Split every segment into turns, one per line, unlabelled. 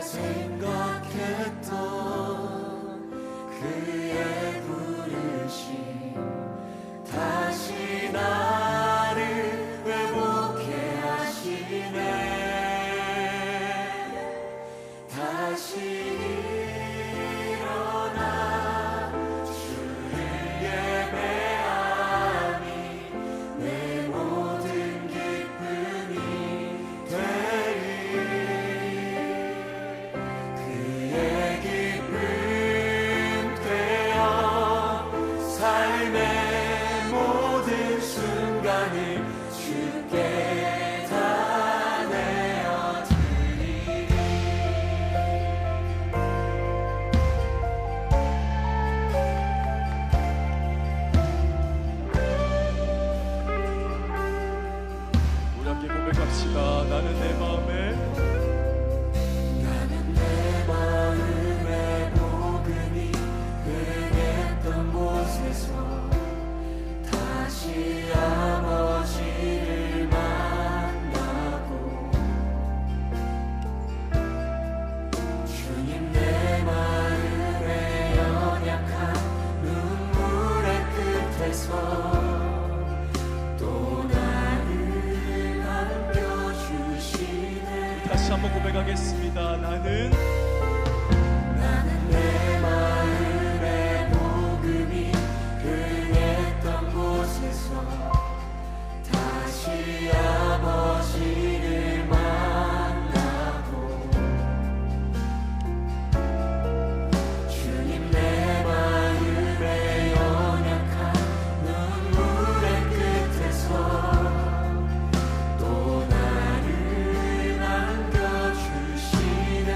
생각했던 그의 부르심 다시 나를 회복해 하시네. 다시 일어나 주를 예배하니 내 모든 기쁨이 되리. 그의 기쁨 되어 삶의 모든 순간을 주께 다 내어드리리.
우리 함께 고백합시다. 나는 내 마음에
복음이 흥했던 곳에서 다시 아버지를 만나고 주님 내 마음의 연약한 눈물의 끝에서 또 나를 안겨주시네.
다시 한번 고백하겠습니다. 나는
내 마음의 복음이 흥했던 곳에서 다시 아버지를 만나고 주님 내 마음의 연약한 눈물의 끝에서 또 나를 안겨주시네.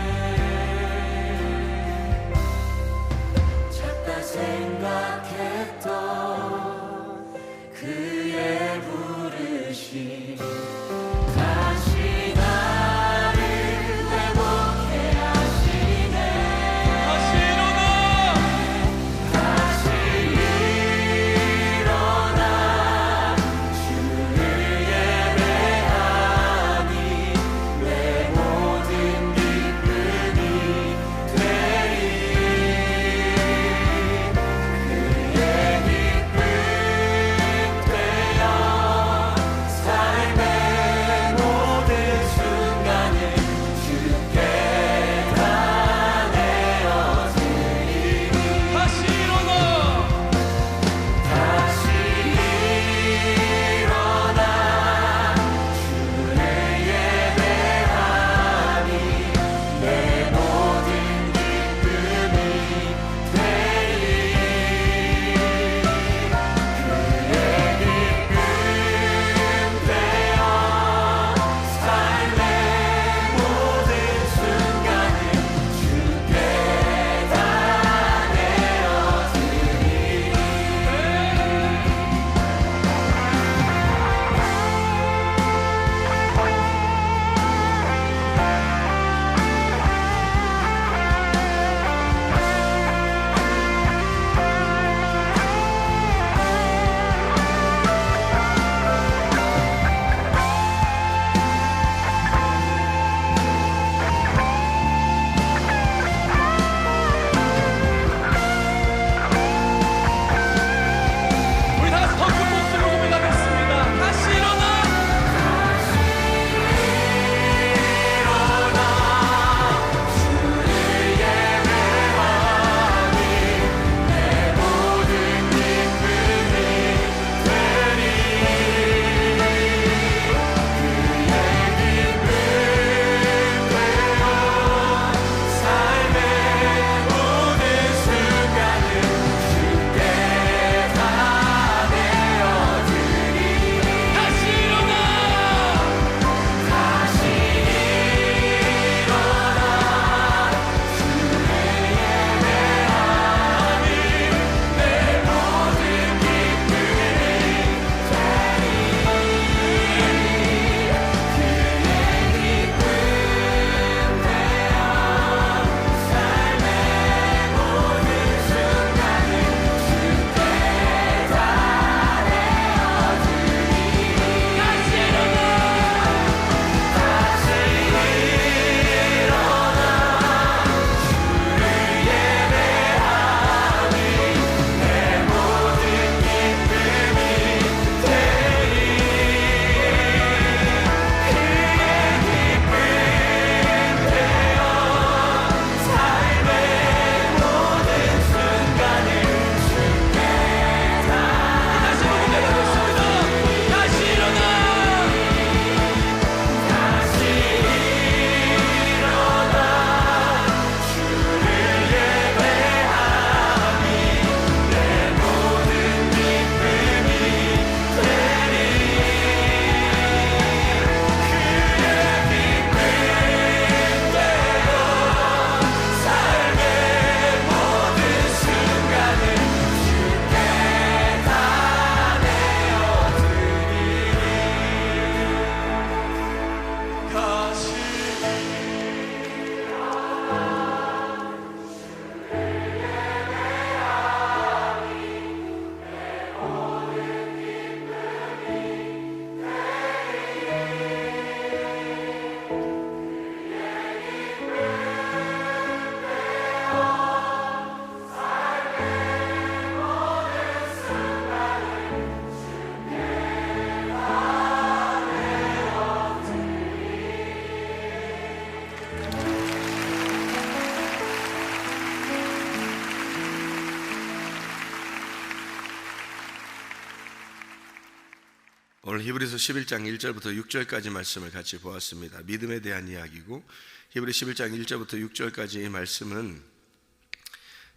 오늘 히브리서 11장 1절부터 6절까지 말씀을 같이 보았습니다. 믿음에 대한 이야기고, 히브리 11장 1절부터 6절까지의 말씀은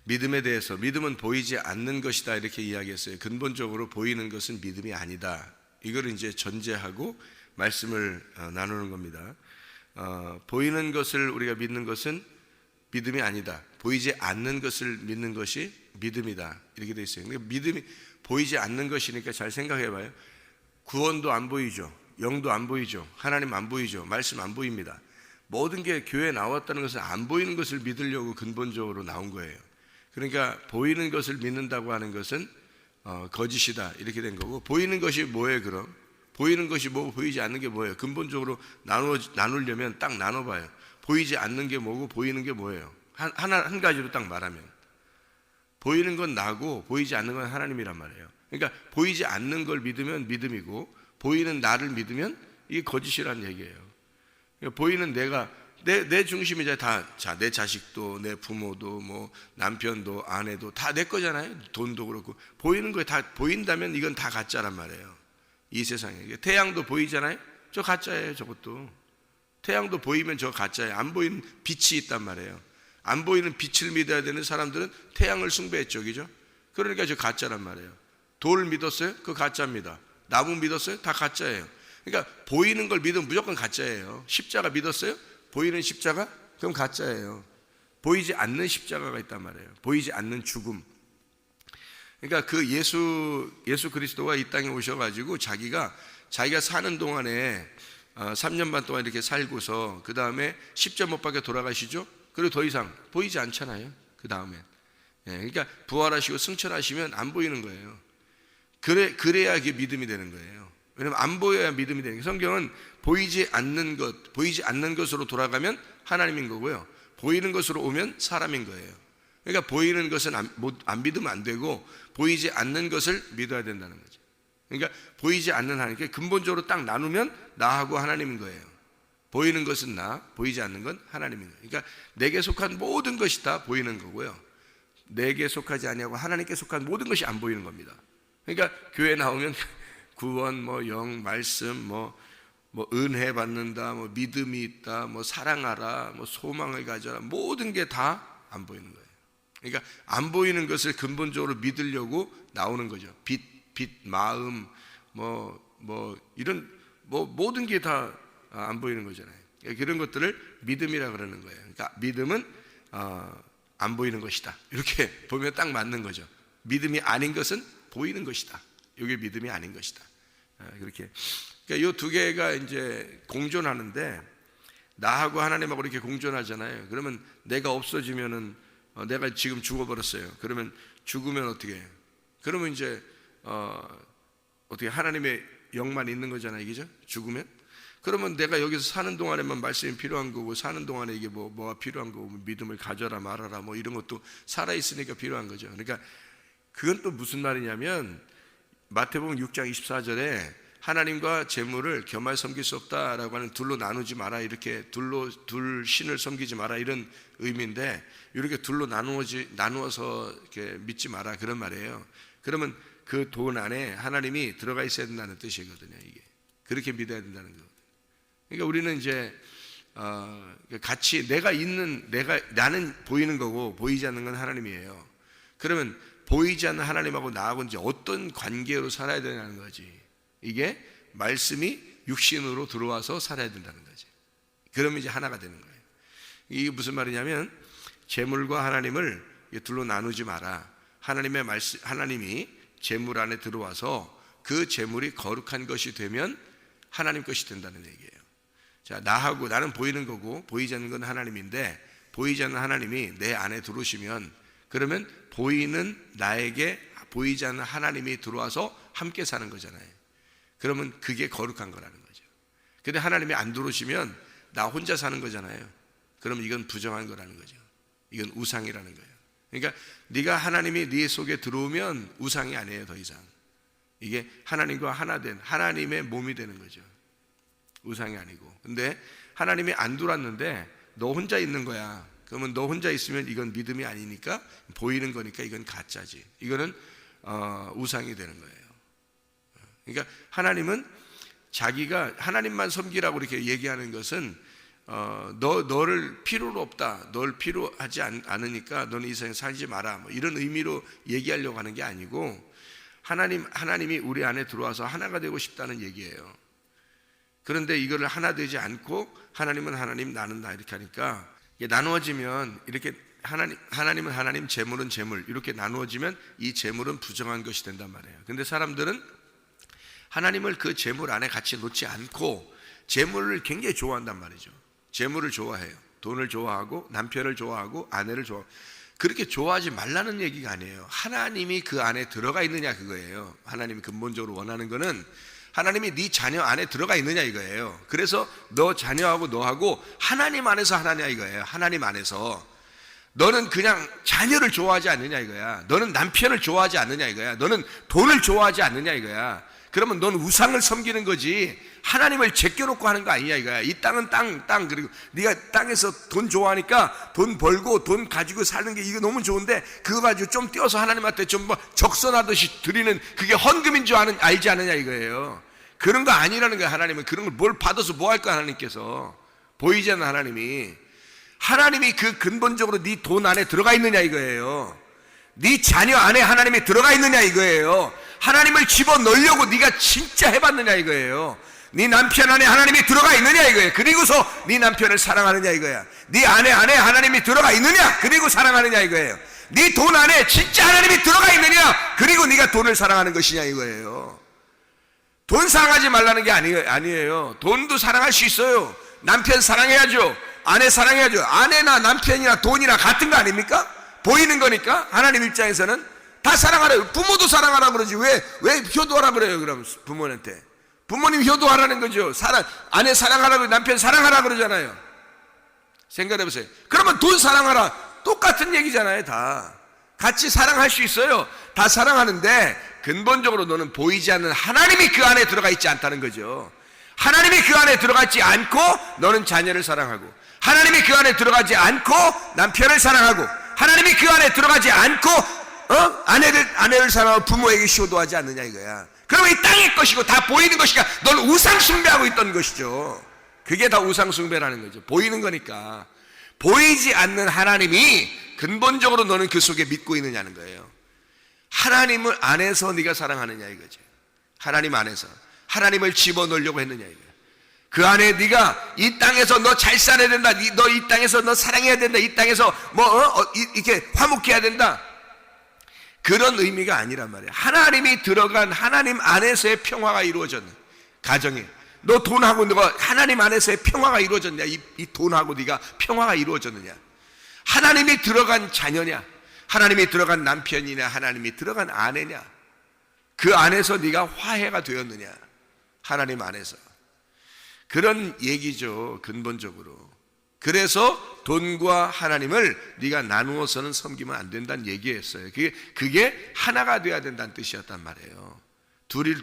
믿음에 대해서, 믿음은 보이지 않는 것이다 이렇게 이야기했어요. 근본적으로 보이는 것은 믿음이 아니다, 이걸 이제 전제하고 말씀을 나누는 겁니다. 보이는 것을 우리가 믿는 것은 믿음이 아니다, 보이지 않는 것을 믿는 것이 믿음이다, 이렇게 돼 있어요. 그러니까 믿음이 보이지 않는 것이니까 잘 생각해 봐요. 구원도 안 보이죠, 영도 안 보이죠, 하나님 안 보이죠, 말씀 안 보입니다. 모든 게 교회에 나왔다는 것은 안 보이는 것을 믿으려고 근본적으로 나온 거예요. 그러니까 보이는 것을 믿는다고 하는 것은 거짓이다, 이렇게 된 거고, 보이는 것이 뭐예요? 그럼 보이는 것이 뭐고 보이지 않는 게 뭐예요? 근본적으로 나누려면 딱 나눠봐요. 보이지 않는 게 뭐고 보이는 게 뭐예요? 한 가지로 딱 말하면 보이는 건 나고 보이지 않는 건 하나님이란 말이에요. 그러니까 보이지 않는 걸 믿으면 믿음이고, 보이는 나를 믿으면 이게 거짓이라는 얘기예요. 그러니까 보이는 내가 내 중심이 다, 자, 내 자식도, 내 부모도, 뭐 남편도, 아내도 다 내 거잖아요. 돈도 그렇고. 보이는 거에 다 보인다면 이건 다 가짜란 말이에요, 이 세상에. 태양도 보이잖아요. 저 가짜예요, 저것도. 태양도 보이면 저 가짜예요. 안 보이는 빛이 있단 말이에요. 안 보이는 빛을 믿어야 되는 사람들은 태양을 숭배했죠, 그죠? 그러니까 저 가짜란 말이에요. 돌 믿었어요? 그거 가짜입니다. 나무 믿었어요? 다 가짜예요. 그러니까 보이는 걸 믿으면 무조건 가짜예요. 십자가 믿었어요? 보이는 십자가? 그럼 가짜예요. 보이지 않는 십자가가 있단 말이에요. 보이지 않는 죽음. 그러니까 그 예수 그리스도가 이 땅에 오셔가지고 자기가 사는 동안에 3년 반 동안 이렇게 살고서 그 다음에 십자 못 박혀 돌아가시죠. 그리고 더 이상 보이지 않잖아요, 그 다음에. 그러니까 부활하시고 승천하시면 안 보이는 거예요. 그래야 이게 믿음이 되는 거예요. 왜냐하면 안 보여야 믿음이 되는 거예요. 성경은 보이지 않는 것으로 돌아가면 하나님인 거고요, 보이는 것으로 오면 사람인 거예요. 그러니까 보이는 것은 안 믿으면 안 되고, 보이지 않는 것을 믿어야 된다는 거죠. 그러니까 보이지 않는 하나님, 근본적으로 딱 나누면 나하고 하나님인 거예요. 보이는 것은 나, 보이지 않는 건 하나님인 거예요. 그러니까 내게 속한 모든 것이 다 보이는 거고요, 내게 속하지 아니하고 하나님께 속한 모든 것이 안 보이는 겁니다. 그러니까 교회 나오면 구원, 뭐 영, 말씀, 뭐 은혜 받는다, 뭐 믿음이 있다, 뭐 사랑하라, 뭐 소망을 가져라, 모든 게 다 안 보이는 거예요. 그러니까 안 보이는 것을 근본적으로 믿으려고 나오는 거죠. 빛, 마음, 이런 모든 게 다 안 보이는 거잖아요. 그런 것들을 믿음이라 그러는 거예요. 그러니까 믿음은 안 보이는 것이다, 이렇게 보면 딱 맞는 거죠. 믿음이 아닌 것은 보이는 것이다, 이게 믿음이 아닌 것이다. 그렇게. 그러니까 이 두 개가 이제 공존하는데, 나하고 하나님하고 이렇게 공존하잖아요. 그러면 내가 없어지면은, 내가 지금 죽어버렸어요. 그러면 죽으면 어떻게 해요? 그러면 이제 어떻게 하나님의 영만 있는 거잖아요, 그죠? 죽으면. 그러면 내가 여기서 사는 동안에만 말씀이 필요한 거고, 사는 동안에 이게 뭐가 필요한 거고, 믿음을 가져라 말아라, 뭐 이런 것도 살아있으니까 필요한 거죠. 그러니까 그건 또 무슨 말이냐면, 마태복음 6장 24절에 하나님과 재물을 겸하여 섬길 수 없다라고 하는, 둘로 나누지 마라, 이렇게 둘 신을 섬기지 마라, 이런 의미인데, 이렇게 둘로 나누어서 이렇게 믿지 마라, 그런 말이에요. 그러면 그 돈 안에 하나님이 들어가 있어야 된다는 뜻이거든요. 이게 그렇게 믿어야 된다는 거거든요. 그러니까 우리는 이제 같이 나는 보이는 거고 보이지 않는 건 하나님이에요. 그러면 보이지 않는 하나님하고 나하고 이제 어떤 관계로 살아야 되냐는 거지. 이게 말씀이 육신으로 들어와서 살아야 된다는 거지. 그러면 이제 하나가 되는 거예요. 이게 무슨 말이냐면, 재물과 하나님을 둘로 나누지 마라. 하나님이 재물 안에 들어와서 그 재물이 거룩한 것이 되면 하나님 것이 된다는 얘기예요. 자, 나는 보이는 거고 보이지 않는 건 하나님인데, 보이지 않는 하나님이 내 안에 들어오시면, 그러면 보이는 나에게 보이지 않는 하나님이 들어와서 함께 사는 거잖아요. 그러면 그게 거룩한 거라는 거죠. 근데 하나님이 안 들어오시면 나 혼자 사는 거잖아요. 그러면 이건 부정한 거라는 거죠. 이건 우상이라는 거예요. 그러니까 네가 하나님이 네 속에 들어오면 우상이 아니에요, 더 이상. 이게 하나님과 하나 된 하나님의 몸이 되는 거죠. 우상이 아니고. 근데 하나님이 안 들어왔는데 너 혼자 있는 거야. 그러면 너 혼자 있으면 이건 믿음이 아니니까, 보이는 거니까 이건 가짜지. 이거는 우상이 되는 거예요. 그러니까 하나님은 자기가 하나님만 섬기라고 이렇게 얘기하는 것은 너를 필요로 없다, 널 필요하지 않으니까 너는 이 세상에 살지 마라, 뭐 이런 의미로 얘기하려고 하는 게 아니고 하나님이 우리 안에 들어와서 하나가 되고 싶다는 얘기예요. 그런데 이거를 하나 되지 않고 하나님은 하나님, 나는 나 이렇게 하니까 이게 나누어지면 이렇게 하나님은 하나님, 재물은 재물 이렇게 나누어지면 이 재물은 부정한 것이 된단 말이에요. 근데 사람들은 하나님을 그 재물 안에 같이 놓지 않고 재물을 굉장히 좋아한단 말이죠. 재물을 좋아해요. 돈을 좋아하고 남편을 좋아하고 아내를 좋아하고. 그렇게 좋아하지 말라는 얘기가 아니에요. 하나님이 그 안에 들어가 있느냐 그거예요. 하나님이 근본적으로 원하는 거는 하나님이 네 자녀 안에 들어가 있느냐 이거예요. 그래서 너 자녀하고 너하고 하나님 안에서 하나냐 이거예요. 하나님 안에서. 너는 그냥 자녀를 좋아하지 않느냐 이거야. 너는 남편을 좋아하지 않느냐 이거야. 너는 돈을 좋아하지 않느냐 이거야. 그러면 넌 우상을 섬기는 거지 하나님을 제껴놓고 하는 거 아니냐 이거야. 이 땅은 땅. 그리고 네가 땅에서 돈 좋아하니까 돈 벌고 돈 가지고 사는 게 이거 너무 좋은데 그거 가지고 좀 띄어서 하나님한테 좀 뭐 적선하듯이 드리는 그게 헌금인 줄 알지 않느냐 이거예요. 그런 거 아니라는 거야. 하나님은 그런 걸 뭘 받아서 뭐 할 거야. 하나님께서 보이지 않는 하나님이 그 근본적으로 네 돈 안에 들어가 있느냐 이거예요. 네 자녀 안에 하나님이 들어가 있느냐 이거예요. 하나님을 집어넣으려고 네가 진짜 해봤느냐 이거예요. 네 남편 안에 하나님이 들어가 있느냐 이거예요. 그리고서 네 남편을 사랑하느냐 이거야. 네 아내 안에 하나님이 들어가 있느냐 그리고 사랑하느냐 이거예요. 네 돈 안에 진짜 하나님이 들어가 있느냐 그리고 네가 돈을 사랑하는 것이냐 이거예요. 돈 사랑하지 말라는 게 아니에요. 돈도 사랑할 수 있어요. 남편 사랑해야죠. 아내 사랑해야죠. 아내나 남편이나 돈이나 같은 거 아닙니까? 보이는 거니까 하나님 입장에서는 다 사랑하래요. 부모도 사랑하라 그러지 왜 효도하라 그래요? 그럼 부모한테 부모님 효도하라는 거죠. 아내 사랑하라 그러고 남편 사랑하라 그러잖아요. 생각해보세요. 그러면 돈 사랑하라 똑같은 얘기잖아요. 다 같이 사랑할 수 있어요. 다 사랑하는데 근본적으로 너는 보이지 않는 하나님이 그 안에 들어가 있지 않다는 거죠. 하나님이 그 안에 들어가지 않고 너는 자녀를 사랑하고 하나님이 그 안에 들어가지 않고 남편을 사랑하고 하나님이 그 안에 들어가지 않고 아내를 사랑하고 부모에게 효도하지 않느냐 이거야. 그러면 이 땅의 것이고 다 보이는 것이니까 너는 우상 숭배하고 있던 것이죠. 그게 다 우상 숭배라는 거죠. 보이는 거니까. 보이지 않는 하나님이 근본적으로 너는 그 속에 믿고 있느냐는 거예요. 하나님을 안에서 네가 사랑하느냐 이거죠. 하나님 안에서 하나님을 집어넣으려고 했느냐 이거예요. 그 안에 네가 이 땅에서 너 잘 살아야 된다. 너 이 땅에서 너 사랑해야 된다. 이 땅에서 이렇게 화목해야 된다. 그런 의미가 아니란 말이에요. 하나님이 들어간 하나님 안에서의 평화가 이루어졌네. 가정에 너 돈하고 너가 하나님 안에서의 평화가 이루어졌냐? 이 돈하고 네가 평화가 이루어졌느냐? 하나님이 들어간 자녀냐? 하나님이 들어간 남편이냐? 하나님이 들어간 아내냐? 그 안에서 네가 화해가 되었느냐? 하나님 안에서. 그런 얘기죠. 근본적으로. 그래서 돈과 하나님을 네가 나누어서는 섬기면 안 된다는 얘기였어요. 그게 하나가 돼야 된다는 뜻이었단 말이에요.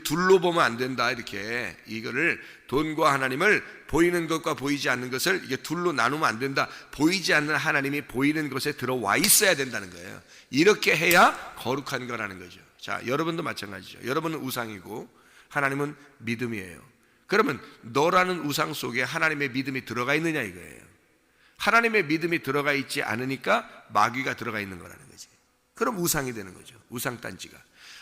둘로 보면 안 된다. 이렇게 이거를 돈과 하나님을 보이는 것과 보이지 않는 것을 이게 둘로 나누면 안 된다. 보이지 않는 하나님이 보이는 것에 들어와 있어야 된다는 거예요. 이렇게 해야 거룩한 거라는 거죠. 자, 여러분도 마찬가지죠. 여러분은 우상이고 하나님은 믿음이에요. 그러면 너라는 우상 속에 하나님의 믿음이 들어가 있느냐 이거예요. 하나님의 믿음이 들어가 있지 않으니까 마귀가 들어가 있는 거라는 거지. 그럼 우상이 되는 거죠. 우상단지가.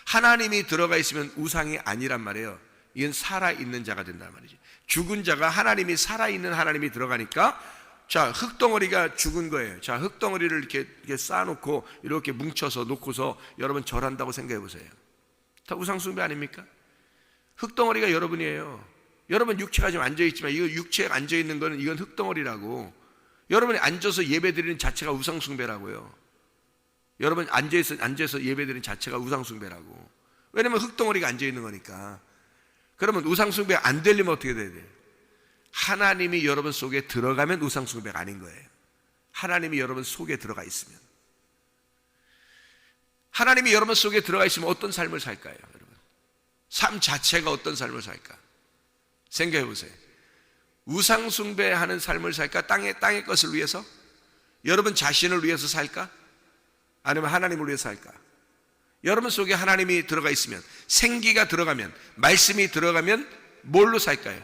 하나님이 들어가 있으면 우상이 아니란 말이에요. 이건 살아있는 자가 된단 말이지. 죽은 자가 하나님이 살아있는 하나님이 들어가니까 자, 흙덩어리가 죽은 거예요. 자, 흙덩어리를 이렇게 쌓아놓고 이렇게 뭉쳐서 놓고서 여러분 절한다고 생각해 보세요. 다 우상숭배 아닙니까? 흙덩어리가 여러분이에요. 여러분 육체가 지금 앉아있지만 이거 육체가 앉아있는 거는 이건 흙덩어리라고. 여러분이 앉아서 예배드리는 자체가 우상숭배라고요. 여러분 앉아서 예배드리는 자체가 우상숭배라고. 왜냐면 흙덩어리가 앉아있는 거니까. 그러면 우상숭배 안 되려면 어떻게 돼야 돼요? 하나님이 여러분 속에 들어가면 우상숭배가 아닌 거예요. 하나님이 여러분 속에 들어가 있으면. 하나님이 여러분 속에 들어가 있으면 어떤 삶을 살까요? 여러분? 삶 자체가 어떤 삶을 살까? 생각해 보세요. 우상숭배하는 삶을 살까? 땅의 것을 위해서? 여러분 자신을 위해서 살까? 아니면 하나님을 위해서 살까? 여러분 속에 하나님이 들어가 있으면, 생기가 들어가면, 말씀이 들어가면 뭘로 살까요?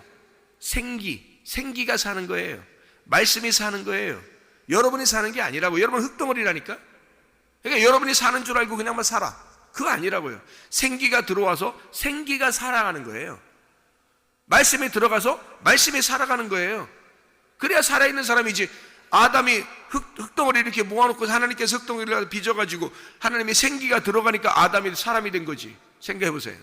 생기가 사는 거예요. 말씀이 사는 거예요. 여러분이 사는 게 아니라고. 여러분 흙덩어리라니까. 그러니까 여러분이 사는 줄 알고 그냥만 살아. 그거 아니라고요. 생기가 들어와서 생기가 살아가는 거예요. 말씀이 들어가서 말씀이 살아가는 거예요. 그래야 살아있는 사람이지. 아담이 흙덩어리 이렇게 모아놓고 하나님께서 흙덩어리를 빚어가지고 하나님의 생기가 들어가니까 아담이 사람이 된 거지. 생각해보세요.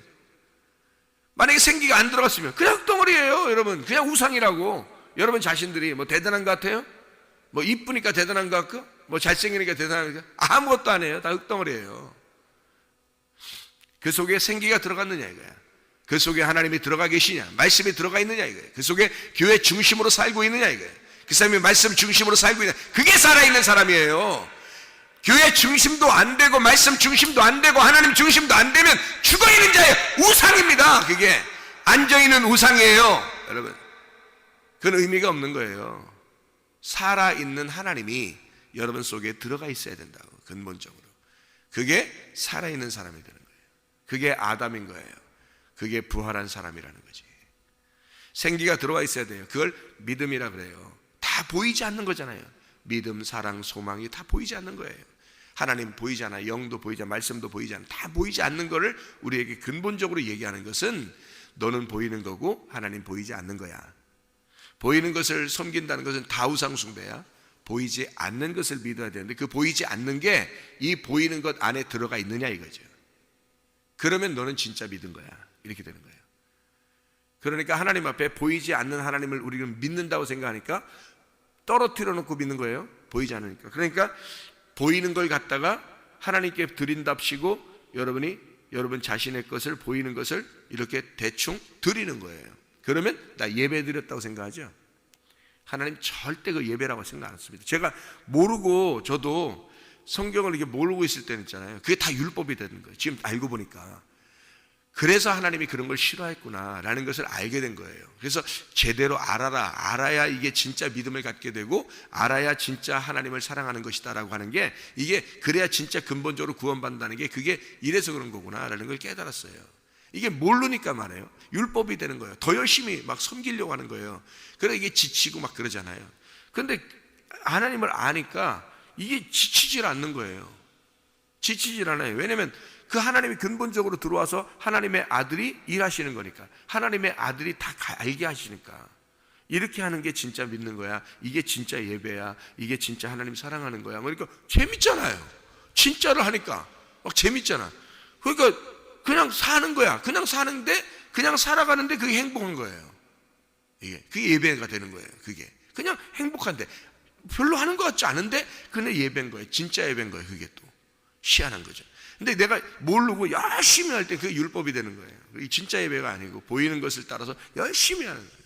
만약에 생기가 안 들어갔으면 그냥 흙덩어리예요. 여러분 그냥 우상이라고. 여러분 자신들이 뭐 대단한 것 같아요? 뭐 이쁘니까 대단한 것 같고 뭐 잘생기니까 대단한 것 같고 아무것도 안 해요. 다 흙덩어리예요. 그 속에 생기가 들어갔느냐 이거야. 그 속에 하나님이 들어가 계시냐, 말씀이 들어가 있느냐 이거예요. 그 속에 교회 중심으로 살고 있느냐 이거예요. 그 사람이 말씀 중심으로 살고 있느냐, 그게 살아있는 사람이에요. 교회 중심도 안 되고 말씀 중심도 안 되고 하나님 중심도 안 되면 죽어있는 자예요. 우상입니다. 그게 앉아있는 우상이에요. 여러분 그건 의미가 없는 거예요. 살아있는 하나님이 여러분 속에 들어가 있어야 된다고. 근본적으로 그게 살아있는 사람이 되는 거예요. 그게 아담인 거예요. 그게 부활한 사람이라는 거지. 생기가 들어와 있어야 돼요. 그걸 믿음이라 그래요. 다 보이지 않는 거잖아요. 믿음, 사랑, 소망이 다 보이지 않는 거예요. 하나님 보이지 않아, 영도 보이지 않아, 말씀도 보이지 않아. 다 보이지 않는 거를 우리에게 근본적으로 얘기하는 것은 너는 보이는 거고 하나님 보이지 않는 거야. 보이는 것을 섬긴다는 것은 다 우상 숭배야. 보이지 않는 것을 믿어야 되는데 그 보이지 않는 게 이 보이는 것 안에 들어가 있느냐 이거죠. 그러면 너는 진짜 믿은 거야. 이렇게 되는 거예요. 그러니까 하나님 앞에 보이지 않는 하나님을 우리는 믿는다고 생각하니까 떨어뜨려 놓고 믿는 거예요. 보이지 않으니까. 그러니까 보이는 걸 갖다가 하나님께 드린답시고 여러분 자신의 것을 보이는 것을 이렇게 대충 드리는 거예요. 그러면 나 예배 드렸다고 생각하죠. 하나님 절대 그 예배라고 생각 안 했습니다. 제가 모르고 저도 성경을 이렇게 모르고 있을 때는 있잖아요. 그게 다 율법이 되는 거예요. 지금 알고 보니까. 그래서 하나님이 그런 걸 싫어했구나라는 것을 알게 된 거예요. 그래서 제대로 알아야 이게 진짜 믿음을 갖게 되고 알아야 진짜 하나님을 사랑하는 것이다라고 하는 게 이게 그래야 진짜 근본적으로 구원받는다는 게 그게 이래서 그런 거구나라는 걸 깨달았어요. 이게 모르니까 말이에요. 율법이 되는 거예요. 더 열심히 막 섬기려고 하는 거예요. 그래 이게 지치고 막 그러잖아요. 근데 하나님을 아니까 이게 지치질 않는 거예요. 지치질 않아요. 왜냐하면 그 하나님이 근본적으로 들어와서 하나님의 아들이 일하시는 거니까. 하나님의 아들이 다 알게 하시니까. 이렇게 하는 게 진짜 믿는 거야. 이게 진짜 예배야. 이게 진짜 하나님 사랑하는 거야. 그러니까 재밌잖아요. 진짜를 하니까 막 재밌잖아. 그러니까 그냥 사는 거야. 그냥 사는데 그냥 살아가는데 그게 행복한 거예요. 그게 예배가 되는 거예요. 그게 그냥 행복한데 별로 하는 것 같지 않은데 그냥 예배인 거예요. 진짜 예배인 거예요. 그게 또 희한한 거죠. 근데 내가 모르고 열심히 할 때 그게 율법이 되는 거예요. 그게 진짜 예배가 아니고 보이는 것을 따라서 열심히 하는 거예요.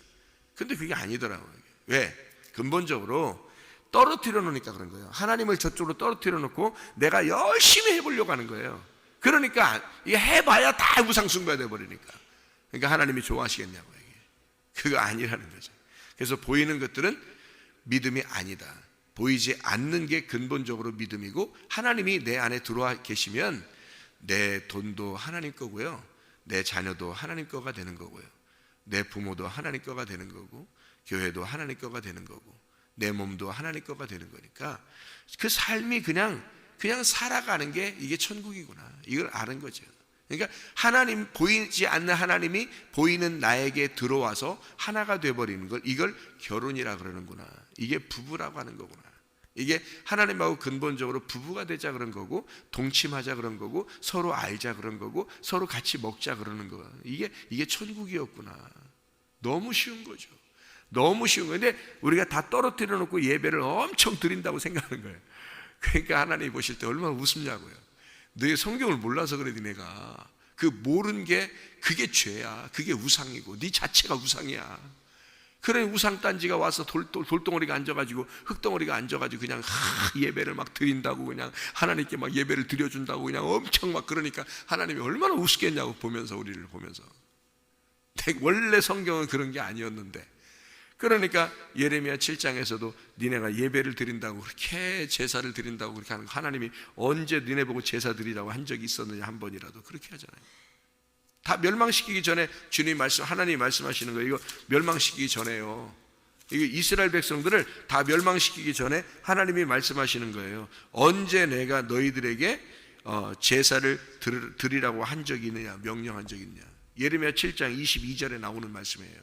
근데 그게 아니더라고요. 왜? 근본적으로 떨어뜨려 놓으니까 그런 거예요. 하나님을 저쪽으로 떨어뜨려 놓고 내가 열심히 해보려고 하는 거예요. 그러니까 이게 해봐야 다 우상숭배가 돼버리니까. 그러니까 하나님이 좋아하시겠냐고. 이게 그거 아니라는 거죠. 그래서 보이는 것들은 믿음이 아니다. 보이지 않는 게 근본적으로 믿음이고 하나님이 내 안에 들어와 계시면 내 돈도 하나님 거고요. 내 자녀도 하나님 거가 되는 거고요. 내 부모도 하나님 거가 되는 거고 교회도 하나님 거가 되는 거고 내 몸도 하나님 거가 되는 거니까 그 삶이 그냥 살아가는 게 이게 천국이구나. 이걸 아는 거죠. 그러니까 하나님 보이지 않는 하나님이 보이는 나에게 들어와서 하나가 돼버리는 걸 이걸 결혼이라 그러는구나. 이게 부부라고 하는 거구나. 이게 하나님하고 근본적으로 부부가 되자 그런 거고 동침하자 그런 거고 서로 알자 그런 거고 서로 같이 먹자 그러는 거. 이게 천국이었구나. 너무 쉬운 거죠. 너무 쉬운 건데 우리가 다 떨어뜨려 놓고 예배를 엄청 드린다고 생각하는 거예요. 그러니까 하나님이 보실 때 얼마나 우습냐고요. 너희 성경을 몰라서 그래. 니네가 그 모르는 게 그게 죄야. 그게 우상이고 네 자체가 우상이야. 그래 우상단지가 와서 돌덩어리가 앉아가지고 흙덩어리가 앉아가지고 그냥 예배를 막 드린다고 그냥 하나님께 막 예배를 드려준다고 그냥 엄청 막 그러니까 하나님이 얼마나 우습겠냐고 보면서 우리를 보면서. 원래 성경은 그런 게 아니었는데 그러니까 예레미야 7장에서도 니네가 예배를 드린다고 그렇게 제사를 드린다고 그렇게 하는 거 하나님이 언제 니네 보고 제사 드리라고 한 적이 있었느냐 한 번이라도 그렇게 하잖아요. 다 멸망시키기 전에 주님 말씀, 하나님이 말씀하시는 거예요. 이거 멸망시키기 전에요. 이거 이스라엘 백성들을 다 멸망시키기 전에 하나님이 말씀하시는 거예요. 언제 내가 너희들에게 제사를 드리라고 한 적이 있느냐, 명령한 적이 있느냐. 예레미야 7장 22절에 나오는 말씀이에요.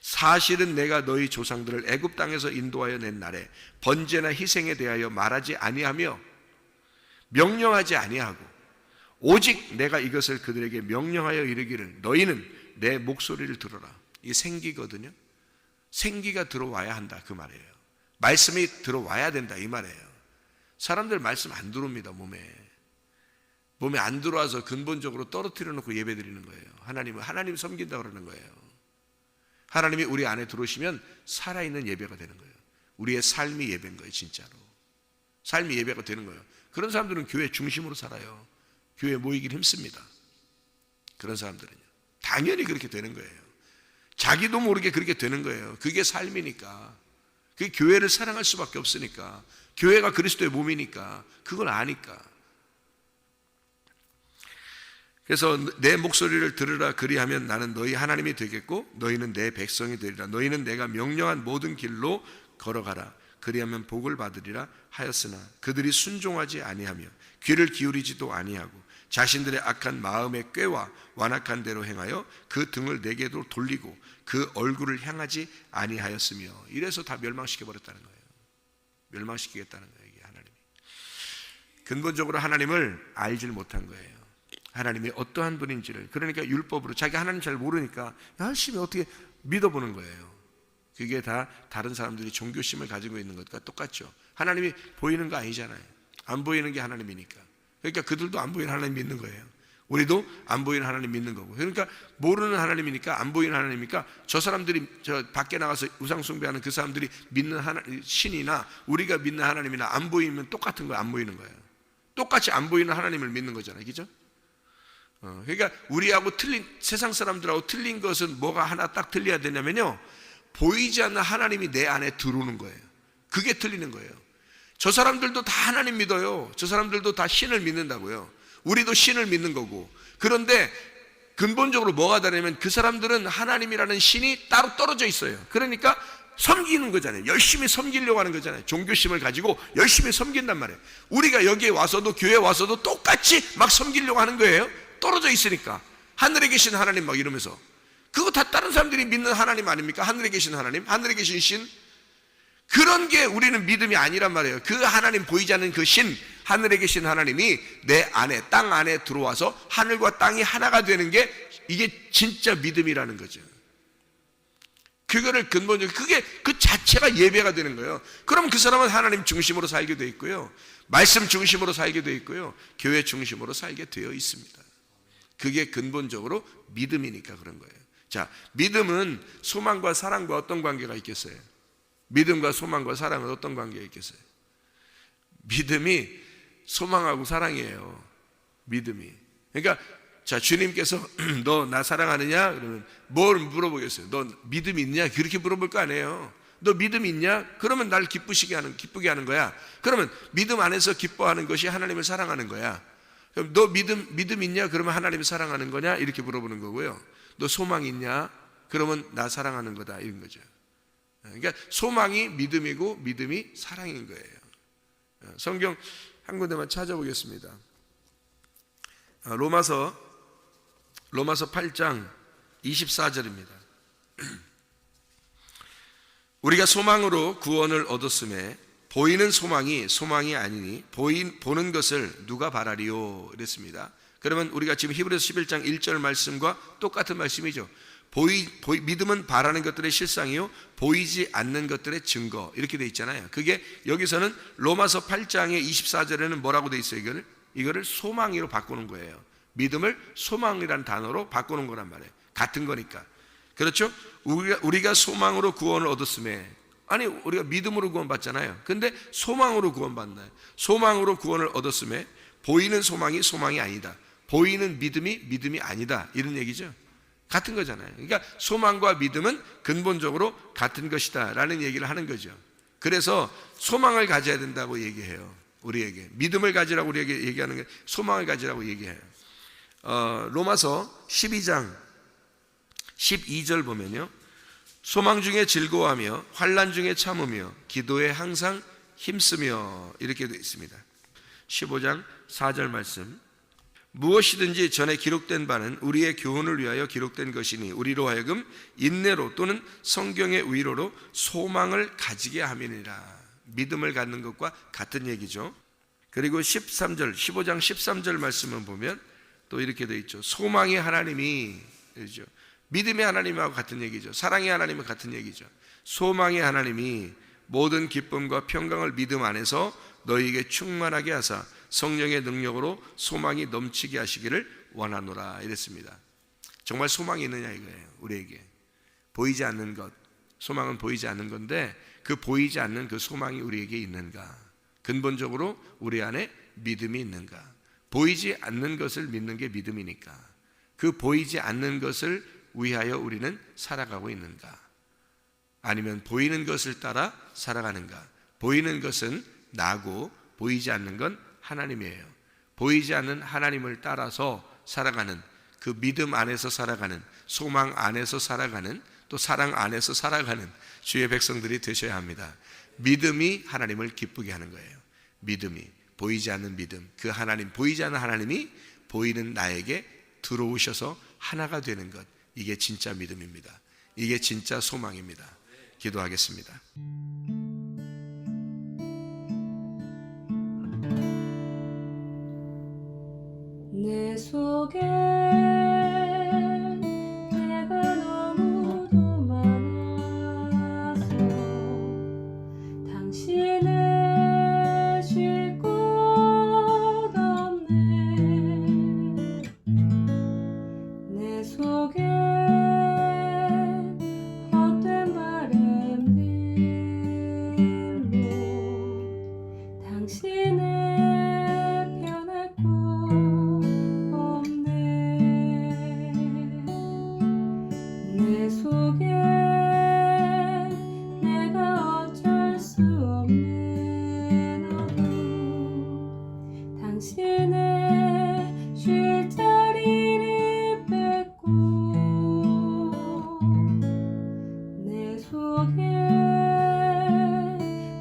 사실은 내가 너희 조상들을 애굽 땅에서 인도하여 낸 날에 번제나 희생에 대하여 말하지 아니하며 명령하지 아니하고 오직 내가 이것을 그들에게 명령하여 이르기를 너희는 내 목소리를 들어라. 이게 생기거든요. 생기가 들어와야 한다 그 말이에요. 말씀이 들어와야 된다 이 말이에요. 사람들 말씀 안 들어옵니다. 몸에 안 들어와서 근본적으로 떨어뜨려 놓고 예배 드리는 거예요. 하나님 섬긴다고 그러는 거예요. 하나님이 우리 안에 들어오시면 살아있는 예배가 되는 거예요. 우리의 삶이 예배인 거예요. 진짜로 삶이 예배가 되는 거예요. 그런 사람들은 교회 중심으로 살아요. 교회에 모이긴 힘씁니다. 그런 사람들은요 당연히 그렇게 되는 거예요. 자기도 모르게 그렇게 되는 거예요. 그게 삶이니까. 그게 교회를 사랑할 수밖에 없으니까. 교회가 그리스도의 몸이니까. 그걸 아니까. 그래서 내 목소리를 들으라 그리하면 나는 너희 하나님이 되겠고 너희는 내 백성이 되리라. 너희는 내가 명령한 모든 길로 걸어가라. 그리하면 복을 받으리라 하였으나 그들이 순종하지 아니하며 귀를 기울이지도 아니하고 자신들의 악한 마음의 꾀와 완악한 대로 행하여 그 등을 내게도 돌리고 그 얼굴을 향하지 아니하였으며. 이래서 다 멸망시켜버렸다는 거예요. 멸망시키겠다는 거예요. 이게 하나님이 근본적으로 하나님을 알질 못한 거예요. 하나님이 어떠한 분인지를. 그러니까 율법으로 자기 하나님 잘 모르니까 열심히 어떻게 믿어보는 거예요. 그게 다 다른 사람들이 종교심을 가지고 있는 것과 똑같죠. 하나님이 보이는 거 아니잖아요. 안 보이는 게 하나님이니까. 그러니까 그들도 안 보이는 하나님 믿는 거예요. 우리도 안 보이는 하나님 믿는 거고. 그러니까 모르는 하나님이니까, 안 보이는 하나님이니까 저 사람들이 저 밖에 나가서 우상 숭배하는 그 사람들이 믿는 신이나 우리가 믿는 하나님이나 안 보이면 똑같은 거예요. 안 보이는 거예요. 똑같이 안 보이는 하나님을 믿는 거잖아요. 그죠? 그러니까 우리하고 틀린, 세상 사람들하고 틀린 것은 뭐가 하나 딱 틀려야 되냐면요, 보이지 않는 하나님이 내 안에 들어오는 거예요. 그게 틀리는 거예요. 저 사람들도 다 하나님 믿어요. 저 사람들도 다 신을 믿는다고요. 우리도 신을 믿는 거고. 그런데 근본적으로 뭐가 다르냐면 그 사람들은 하나님이라는 신이 따로 떨어져 있어요. 그러니까 섬기는 거잖아요. 열심히 섬기려고 하는 거잖아요. 종교심을 가지고 열심히 섬긴단 말이에요. 우리가 여기에 와서도, 교회에 와서도 똑같이 막 섬기려고 하는 거예요. 떨어져 있으니까. 하늘에 계신 하나님 막 이러면서. 그거 다 다른 사람들이 믿는 하나님 아닙니까? 하늘에 계신 하나님, 하늘에 계신 신. 그런 게 우리는 믿음이 아니란 말이에요. 그 하나님, 보이지 않는 그 신, 하늘에 계신 하나님이 내 안에, 땅 안에 들어와서 하늘과 땅이 하나가 되는 게 이게 진짜 믿음이라는 거죠. 그거를 근본적으로, 그게 그 자체가 예배가 되는 거예요. 그럼 그 사람은 하나님 중심으로 살게 되어 있고요, 말씀 중심으로 살게 되어 있고요, 교회 중심으로 살게 되어 있습니다. 그게 근본적으로 믿음이니까 그런 거예요. 자, 믿음은 소망과 사랑과 어떤 관계가 있겠어요? 믿음과 소망과 사랑은 어떤 관계가 있겠어요? 믿음이 소망하고 사랑이에요. 믿음이. 그러니까 자, 주님께서 너 나 사랑하느냐? 그러면 뭘 물어보겠어요? 너 믿음이 있냐? 그렇게 물어볼 거 아니에요. 너 믿음이 있냐? 그러면 날 기쁘게 하는 거야. 그러면 믿음 안에서 기뻐하는 것이 하나님을 사랑하는 거야. 그럼 너 믿음 있냐? 그러면 하나님을 사랑하는 거냐? 이렇게 물어보는 거고요. 너 소망 있냐? 그러면 나 사랑하는 거다, 이런 거죠. 그러니까 소망이 믿음이고 믿음이 사랑인 거예요. 성경 한 군데만 찾아보겠습니다. 로마서 8장 24절입니다. 우리가 소망으로 구원을 얻었음에 보이는 소망이 아니니 보는 것을 누가 바라리요? 이랬습니다. 그러면 우리가 지금 히브리서 11장 1절 말씀과 똑같은 말씀이죠. 믿음은 바라는 것들의 실상이요 보이지 않는 것들의 증거, 이렇게 돼 있잖아요. 그게 여기서는 로마서 8장의 24절에는 뭐라고 돼 있어요? 이거를 소망이로 바꾸는 거예요. 믿음을 소망이라는 단어로 바꾸는 거란 말이에요. 같은 거니까. 그렇죠? 우리가 소망으로 구원을 얻었음에, 아니 우리가 믿음으로 구원받잖아요. 근데 소망으로 구원받나요? 소망으로 구원을 얻었음에 보이는 소망이 아니다, 보이는 믿음이 아니다, 이런 얘기죠. 같은 거잖아요. 그러니까 소망과 믿음은 근본적으로 같은 것이다 라는 얘기를 하는 거죠. 그래서 소망을 가져야 된다고 얘기해요. 우리에게 믿음을 가지라고 우리에게 얘기하는 게 소망을 가지라고 얘기해요. 로마서 12장 12절 보면요, 소망 중에 즐거워하며 환난 중에 참으며 기도에 항상 힘쓰며 이렇게 되어 있습니다. 15장 4절 말씀, 무엇이든지 전에 기록된 바는 우리의 교훈을 위하여 기록된 것이니 우리로 하여금 인내로 또는 성경의 위로로 소망을 가지게 함이니라. 믿음을 갖는 것과 같은 얘기죠. 그리고 13절 15장 13절 말씀을 보면 또 이렇게 되어 있죠. 소망의 하나님이, 그렇죠? 믿음의 하나님하고 같은 얘기죠. 사랑의 하나님과 같은 얘기죠. 소망의 하나님이 모든 기쁨과 평강을 믿음 안에서 너희에게 충만하게 하사 성령의 능력으로 소망이 넘치게 하시기를 원하노라 이랬습니다. 정말 소망이 있느냐 이거예요. 우리에게 보이지 않는 것, 소망은 보이지 않는 건데 그 보이지 않는 그 소망이 우리에게 있는가? 근본적으로 우리 안에 믿음이 있는가? 보이지 않는 것을 믿는 게 믿음이니까 그 보이지 않는 것을 위하여 우리는 살아가고 있는가? 아니면 보이는 것을 따라 살아가는가? 보이는 것은 나고 보이지 않는 건 하나님이에요. 보이지 않는 하나님을 따라서 살아가는, 그 믿음 안에서 살아가는, 소망 안에서 살아가는, 또 사랑 안에서 살아가는 주의 백성들이 되셔야 합니다. 믿음이 하나님을 기쁘게 하는 거예요. 믿음이, 보이지 않는 믿음, 그 하나님, 보이지 않는 하나님이 보이는 나에게 들어오셔서 하나가 되는 것, 이게 진짜 믿음입니다. 이게 진짜 소망입니다. 기도하겠습니다.
내 속에 내가 너무도 많아서 당신을 쉴 곳 없네. 내 속에 헛된 바램들로 당신을 변할 곳 없네. 내 속에 내가 어쩔 수 없는 어둠, 당신의 쉴 자리를 뺏고 내 속에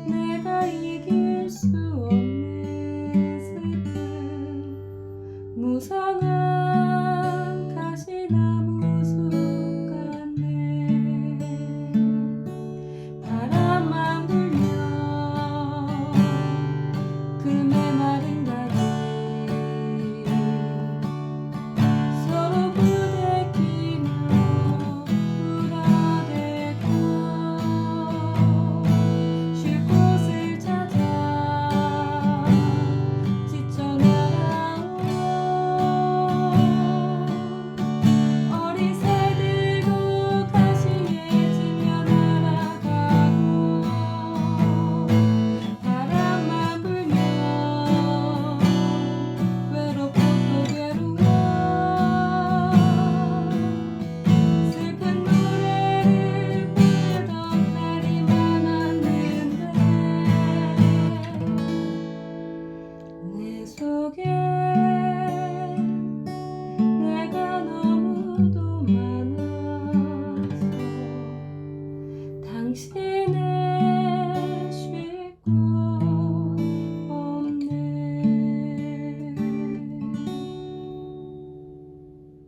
내가 이길 수 없는 슬픔, 무성한 가시나무 숲 같네. 바람만 불면 그 메마른 가지 서로 부대끼며 울어대고 쉴 곳을 찾아 지쳐 날아온 어리새들도 가시에 지며 날아가고, 바람만 불면 외롭고 또 괴로워 슬픈 노래를 부르던 날이 많았는데 내 속에